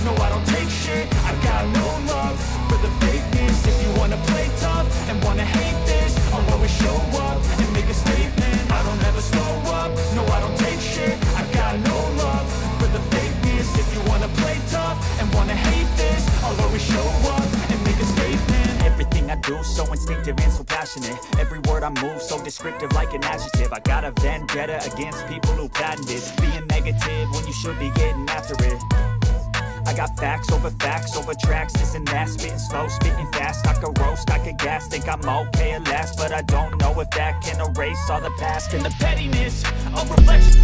No, I don't take shit, I got no love for the fakeness. If you wanna play tough and wanna hate this, I'll always show up and make a statement. I don't ever slow up, no, I don't take shit, I got no love for the fakeness. If you wanna play tough and wanna hate this, I'll always show up and make a statement. Everything I do so instinctive and so passionate. Every word I move so descriptive like an adjective. I got a vendetta against people who patented being negative when you should be getting after it. I got facts over tracks, this and that. Spitting slow, spitting fast, I could roast, I could gas. Think I'm okay at last, but I don't know if that can erase all the past. And the pettiness, a reflection.